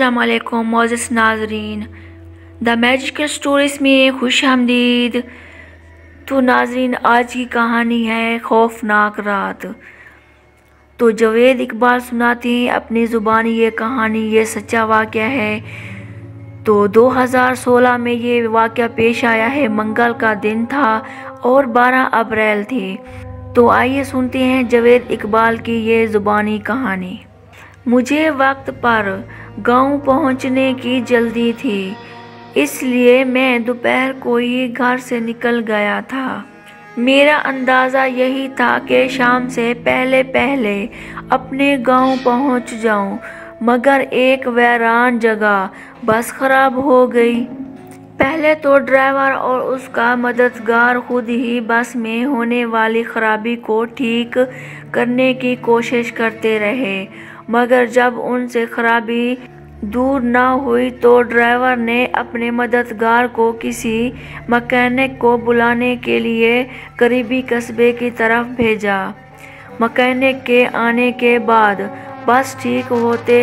अस्सलाम वालेकुम मोअज़्ज़िज़ नाज़रीन, द मैजिकल स्टोरीज़ में खुश आमदीद। तो नाज़रीन, आज की कहानी है खौफनाक रात। तो जावेद इकबाल सुनाते हैं अपनी ज़ुबानी ये कहानी। ये सच्चा वाक़या है। तो 2016 में ये वाक़या पेश आया है। मंगल का दिन था और 12 अप्रैल थी। तो आइए सुनते हैं जावेद इकबाल की ये ज़ुबानी कहानी। मुझे वक्त पर गांव पहुंचने की जल्दी थी, इसलिए मैं दोपहर को ही घर से निकल गया था। मेरा अंदाज़ा यही था कि शाम से पहले पहले अपने गांव पहुंच जाऊं, मगर एक वीरान जगह बस खराब हो गई। पहले तो ड्राइवर और उसका मददगार खुद ही बस में होने वाली खराबी को ठीक करने की कोशिश करते रहे, मगर जब उनसे खराबी दूर न हुई तो ड्राइवर ने अपने मददगार को किसी मैकेनिक को बुलाने के लिए करीबी कस्बे की तरफ भेजा। मैकेनिक के आने के बाद बस ठीक होते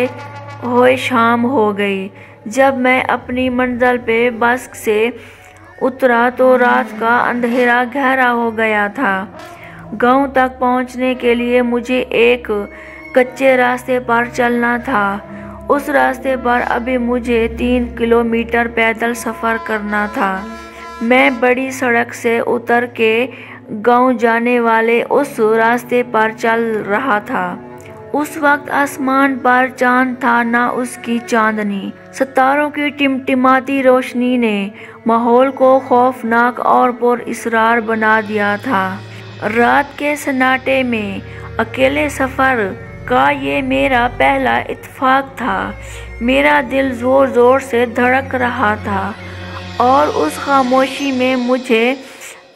हुए शाम हो गई। जब मैं अपनी मंजिल पे बस से उतरा तो रात का अंधेरा गहरा हो गया था। गांव तक पहुंचने के लिए मुझे एक कच्चे रास्ते पर चलना था। उस रास्ते पर अभी मुझे 3 किलोमीटर पैदल सफ़र करना था। मैं बड़ी सड़क से उतर के गांव जाने वाले उस रास्ते पर चल रहा था। उस वक्त आसमान पर चांद था न उसकी चांदनी। सितारों की टिमटिमाती रोशनी ने माहौल को खौफनाक और पुरअसरार बना दिया था। रात के सन्नाटे में अकेले सफ़र का ये मेरा पहला इत्तेफाक था। मेरा दिल ज़ोर ज़ोर से धड़क रहा था और उस खामोशी में मुझे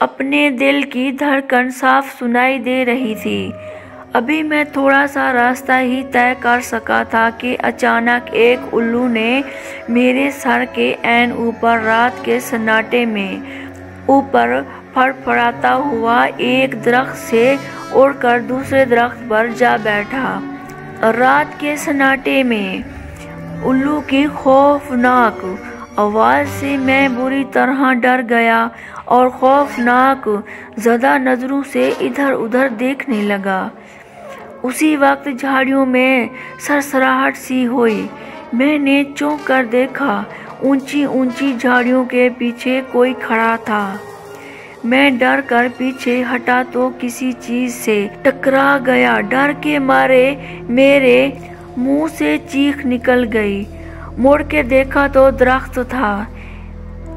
अपने दिल की धड़कन साफ सुनाई दे रही थी। अभी मैं थोड़ा सा रास्ता ही तय कर सका था कि अचानक एक उल्लू ने मेरे सर के ऐन ऊपर रात के सन्नाटे में ऊपर फड़फड़ाता हुआ एक दरख्त से उड़कर दूसरे दरख्त पर जा बैठा। रात के सन्नाटे में उल्लू की खौफनाक आवाज़ से मैं बुरी तरह डर गया और खौफनाक ज़दा नज़रों से इधर उधर देखने लगा। उसी वक्त झाड़ियों में सरसराहट सी हुई। मैंने चौंक कर देखा, ऊंची ऊंची झाड़ियों के पीछे कोई खड़ा था। मैं डर कर पीछे हटा तो किसी चीज से टकरा गया। डर के मारे मेरे मुंह से चीख निकल गई। मुड़ के देखा तो दरख्त था।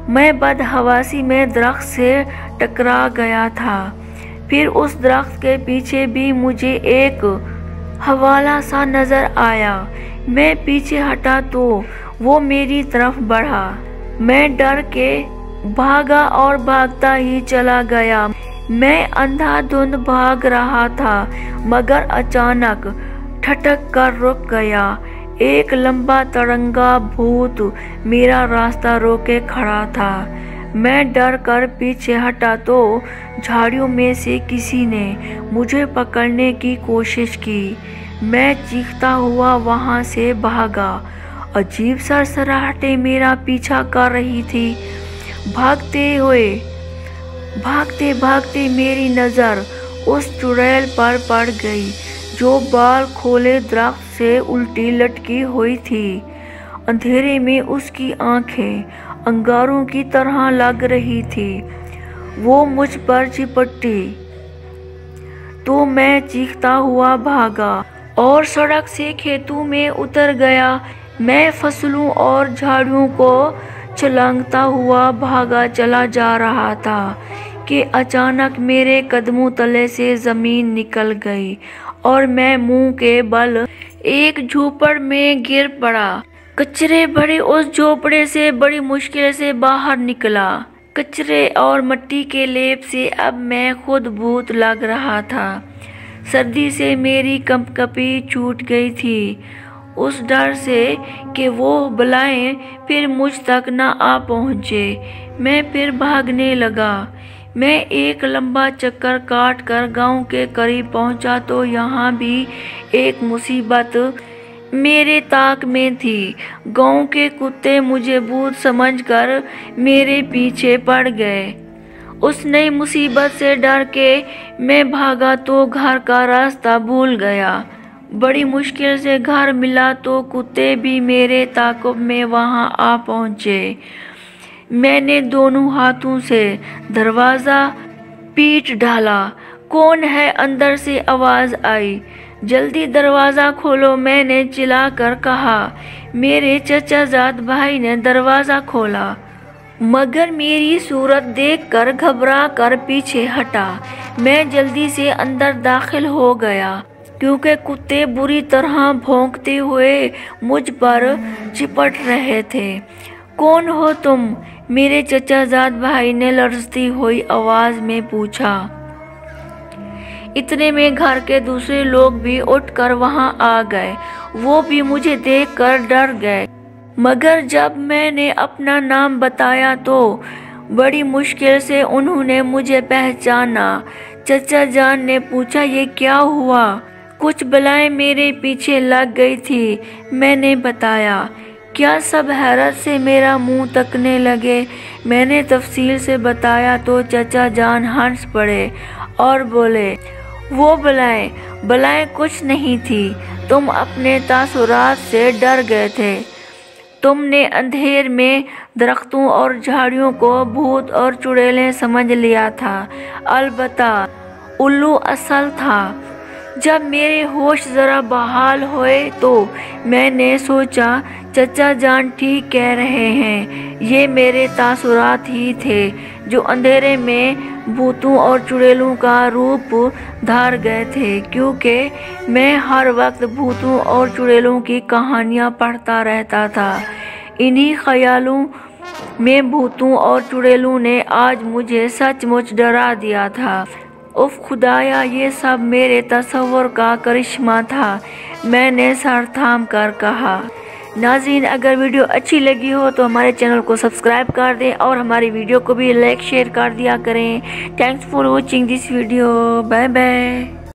मैं बदहवासी में दरख्त से टकरा गया था। फिर उस दरख्त के पीछे भी मुझे एक हवाला सा नजर आया। मैं पीछे हटा तो वो मेरी तरफ बढ़ा। मैं डर के भागा और भागता ही चला गया। मैं अंधाधुंध भाग रहा था, मगर अचानक ठटक कर रुक गया। एक लंबा तिरंगा भूत मेरा रास्ता रोके खड़ा था। मैं डर कर पीछे हटा तो झाड़ियों में से किसी ने मुझे पकड़ने की कोशिश की। मैं चीखता हुआ वहां से भागा। अजीब सरसराहटें मेरा पीछा कर रही थी। भागते भागते मेरी नज़र उस चुड़ैल पर पड़ गई जो बाल खोले दरख्त से उल्टी लटकी हुई थी। अंधेरे में उसकी आंखें अंगारों की तरह लग रही थी। वो मुझ पर चिपटी तो मैं चीखता हुआ भागा और सड़क से खेतों में उतर गया। मैं फसलों और झाड़ियों को छलांगता हुआ भागा चला जा रहा था कि अचानक मेरे कदमों तले से ज़मीन निकल गई और मैं मुंह के बल एक झोपड़ में गिर पड़ा। कचरे भरे उस झोपड़े से बड़ी मुश्किल से बाहर निकला। कचरे और मिट्टी के लेप से अब मैं खुद भूत लग रहा था। सर्दी से मेरी कंपकपी छूट गई थी, उस डर से कि वो बलाएं फिर मुझ तक न आ पहुँचे। मैं फिर भागने लगा। मैं एक लंबा चक्कर काट कर गांव के करीब पहुंचा तो यहाँ भी एक मुसीबत मेरे ताक में थी। गांव के कुत्ते मुझे भूत समझकर मेरे पीछे पड़ गए। उस नई मुसीबत से डर के मैं भागा तो घर का रास्ता भूल गया। बड़ी मुश्किल से घर मिला तो कुत्ते भी मेरे ताक़ुब में वहां आ पहुंचे। मैंने दोनों हाथों से दरवाज़ा पीट डाला। कौन है? अंदर से आवाज़ आई। जल्दी दरवाज़ा खोलो, मैंने चिल्लाकर कहा। मेरे चचाजाद भाई ने दरवाज़ा खोला, मगर मेरी सूरत देखकर घबरा कर पीछे हटा। मैं जल्दी से अंदर दाखिल हो गया क्योंकि कुत्ते बुरी तरह भौंकते हुए मुझ पर चिपट रहे थे। कौन हो तुम? मेरे चचाजाद भाई ने लरजती हुई आवाज़ में पूछा। इतने में घर के दूसरे लोग भी उठकर वहां आ गए। वो भी मुझे देखकर डर गए, मगर जब मैंने अपना नाम बताया तो बड़ी मुश्किल से उन्होंने मुझे पहचाना। चचा जान ने पूछा, ये क्या हुआ? कुछ बलाएं मेरे पीछे लग गई थी, मैंने बताया। क्या सब हैरत से मेरा मुंह तकने लगे। मैंने तफसील से बताया तो चचा जान हंस पड़े और बोले, वो बलाएं कुछ नहीं थी, तुम अपने तासुरात से डर गए थे। तुमने अंधेर में दरख्तों और झाड़ियों को भूत और चुड़ैलें समझ लिया था। अलबत्ता उल्लू असल था। जब मेरे होश ज़रा बहाल हुए तो मैंने सोचा चचा जान ठीक कह रहे हैं, ये मेरे तासुरात ही थे जो अंधेरे में भूतों और चुड़ैलों का रूप धार गए थे, क्योंकि मैं हर वक्त भूतों और चुड़ैलों की कहानियाँ पढ़ता रहता था। इन्हीं ख्यालों में भूतों और चुड़ैलों ने आज मुझे सचमुच डरा दिया था। उफ खुदाया, ये सब मेरे तसव्वुर का करिश्मा था, मैंने सर थाम कर कहा। नाज़रीन, अगर वीडियो अच्छी लगी हो तो हमारे चैनल को सब्सक्राइब कर दें और हमारी वीडियो को भी लाइक शेयर कर दिया करें। Thanks for watching this video. Bye bye.